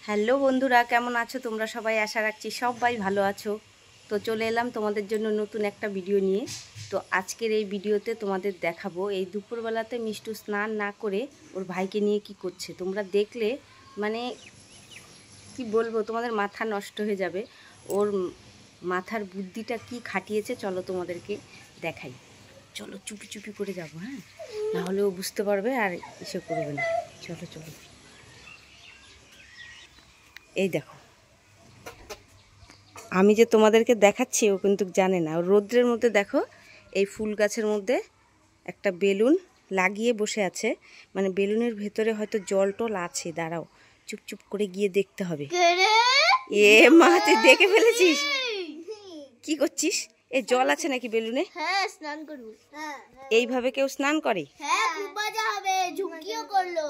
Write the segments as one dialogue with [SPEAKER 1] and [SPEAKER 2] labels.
[SPEAKER 1] Hello বন্ধুরা, কেমন আছো তোমরা সবাই? আশা রাখছি সবাই ভালো আছো। তো চলে এলাম তোমাদের জন্য নতুন একটা ভিডিও নিয়ে। তো আজকের এই ভিডিওতে তোমাদের দেখাবো এই দুপুরবেলাতে মিষ্টু স্নান না করে ওর ভাইকে নিয়ে কি করছে। তোমরা দেখলে মানে কি বলবো, তোমাদের মাথা নষ্ট হয়ে যাবে। ওর মাথার বুদ্ধিটা কি খাটিয়েছে চলো তোমাদেরকে দেখাই। চলো চুপি চুপি করে যাবো, হ্যাঁ, না হলে ও বুঝতে পারবে আর এসে করবে না। চলো চলো, এই দেখো আমি যে তোমাদেরকে দেখাচ্ছি ও কিন্তু জানে না। রৌদ্রের মধ্যে দেখো এই ফুল গাছের মধ্যে একটা বেলুন লাগিয়ে বসে আছে, মানে বেলুনের ভেতরে হয়তো জল টল আছে। দাঁড়াও, চুপচুপ করে গিয়ে দেখতে হবে। এ মা, তুই দেখে ফেলেছিস? কি করছিস? এই জল আছে নাকি বেলুনে?
[SPEAKER 2] হ্যাঁ, স্নান করব।
[SPEAKER 1] এইভাবে কেউ স্নান করে?
[SPEAKER 2] হ্যাঁ, খুব মজা হবে। ঝুমকিও করলো।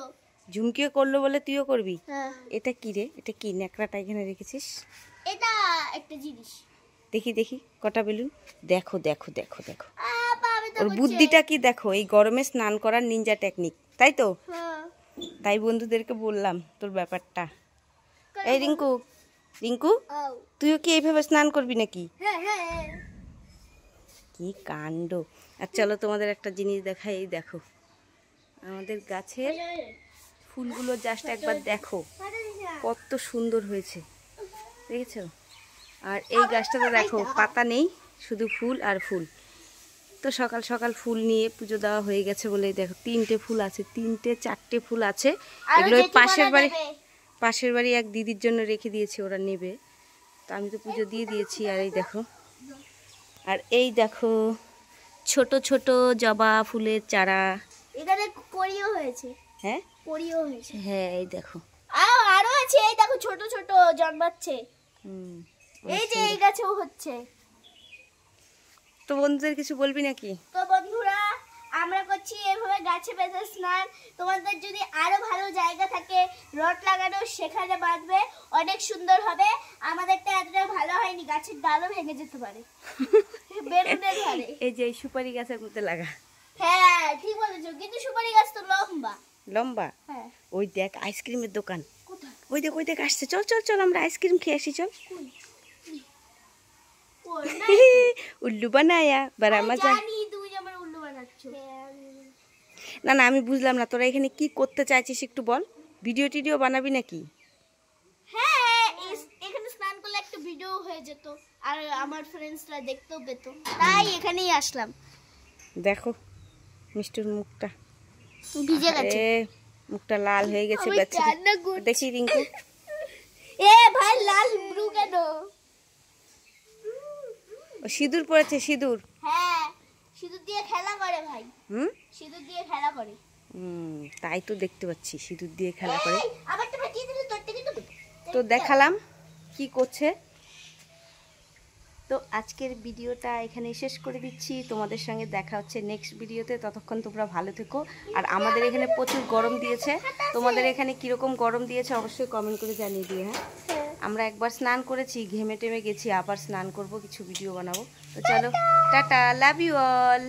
[SPEAKER 1] ঝুমকিও করলো বলে তুইও করবি?
[SPEAKER 2] হ্যাঁ।
[SPEAKER 1] এটা কি রে? এটা কি ন্যাকড়াটা এখানে রেখেছিস?
[SPEAKER 2] এটা একটা জিনিস।
[SPEAKER 1] দেখি দেখি কটা বেলুন। দেখো দেখো দেখো দেখো
[SPEAKER 2] বাবা তো
[SPEAKER 1] ওর বুদ্ধিটা কি দেখো। এই গরমে স্নান করার নিনজা টেকনিক, তাই তো?
[SPEAKER 2] হ্যাঁ।
[SPEAKER 1] তাই বন্ধুদেরকে বললাম তোর ব্যাপারটা। এই রিঙ্কু, রিঙ্কু, তুইও কি এইভাবে স্নান করবি নাকি?
[SPEAKER 2] হ্যাঁ হ্যাঁ।
[SPEAKER 1] কি কাণ্ড! আর চলো তোমাদের একটা জিনিস দেখাই। এই দেখো আমাদের গাছের ফুলগুলো, জাস্ট একবার দেখো কত সুন্দর হয়েছে, দেখেছো? আর এই গাছটাতে দেখো পাতা নেই, শুধু ফুল আর ফুল। তো সকাল সকাল ফুল নিয়ে পুজো দেওয়া হয়ে গেছে বলে দেখো তিনটে ফুল আছে, তিনটে চারটে ফুল আছে। এগুলো পাশের বাড়ি এক দিদির জন্য রেখে দিয়েছি, ওরা নেবে। তো আমি তো পুজো দিয়ে দিয়েছি। আর এই দেখো, আর এই দেখো ছোট ছোট জবা ফুলের চারা।
[SPEAKER 2] এখানে করিও হয়েছে।
[SPEAKER 1] হ্যাঁ
[SPEAKER 2] করিও হয়েছে।
[SPEAKER 1] হ্যাঁ, এই দেখো
[SPEAKER 2] আরো আছে। এই দেখো ছোট ছোট জন্মাচ্ছে। এই যে এই গাছেও হচ্ছে।
[SPEAKER 1] তো বন্ধুদের কিছু বলবি নাকি?
[SPEAKER 2] তো বন্ধুরা, আমরা করছি এভাবে গাছে বেঁধে স্নান। তোমাদের যদি আরো ভালো জায়গা থাকে রড লাগানো, সেখানে বাঁধবে, অনেক সুন্দর হবে। আমাদেরটা এতটা ভালো হয়নি, গাছের ডালও ভেঙে যেতে পারে। বেলুনের ধারে।
[SPEAKER 1] এই যে এই সুপারি গাছের মধ্যে লাগা।
[SPEAKER 2] হ্যাঁ ঠিক বলেছো, কিন্তু সুপারি গাছ তো লম্বা।
[SPEAKER 1] লম্বা?
[SPEAKER 2] হ্যাঁ।
[SPEAKER 1] ওই দেখ আইসক্রিমের দোকান,
[SPEAKER 2] কোথায়?
[SPEAKER 1] ওই দেখ আসছে। চল চল চল, আমরা আইসক্রিম খেয়ে আসি, চল। উল্লু বানায়া বারা মজা।
[SPEAKER 2] জানি তুমি আমার উল্লু বানাচ্ছো।
[SPEAKER 1] না না, আমি বুঝলাম না তোরা এখানে কি করতে চাইছিস, একটু বল। ভিডিও টিডিও বানাবি নাকি?
[SPEAKER 2] হ্যাঁ, এখানে স্নান করলে একটা ভিডিও হয়ে যেত, আর আমার ফ্রেন্ডসরা দেখতেও পেত, তাই এখানেই আসলাম।
[SPEAKER 1] দেখো মিষ্টির মুখটা
[SPEAKER 2] ভিজে গেছে।
[SPEAKER 1] মুখটা লাল হয়ে গেছে। দেখি রিঙ্কু,
[SPEAKER 2] এ ভাই লাল ব্লু কেন?
[SPEAKER 1] ও সিঁদুর পড়েছে, সিঁদুর।
[SPEAKER 2] হ্যাঁ, সিঁদুর দিয়ে খেলা করে ভাই। সিঁদুর দিয়ে খেলা করে।
[SPEAKER 1] তাই তো দেখতে পাচ্ছি সিঁদুর দিয়ে খেলা করে।
[SPEAKER 2] আমারটা ফাটিয়ে দিলে তোরটা কিন্তু।
[SPEAKER 1] তো দেখালাম কি করছে। তো আজকের ভিডিওটা এখানেই শেষ করে দিচ্ছি। তোমাদের সঙ্গে দেখা হচ্ছে নেক্সট ভিডিওতে। ততক্ষণ তোমরা ভালো থেকো। আর আমাদের এখানে প্রচুর গরম দিয়েছে। তোমাদের এখানে কীরকম গরম দিয়েছে অবশ্যই কমেন্ট করে জানিয়ে দিও। হ্যাঁ, আমরা একবার স্নান করেছি, ঘেমে টেমে গেছি, আবার স্নান করব, কিছু ভিডিও বানাবো। তো চলো, টাটা, লাভ ইউ অল।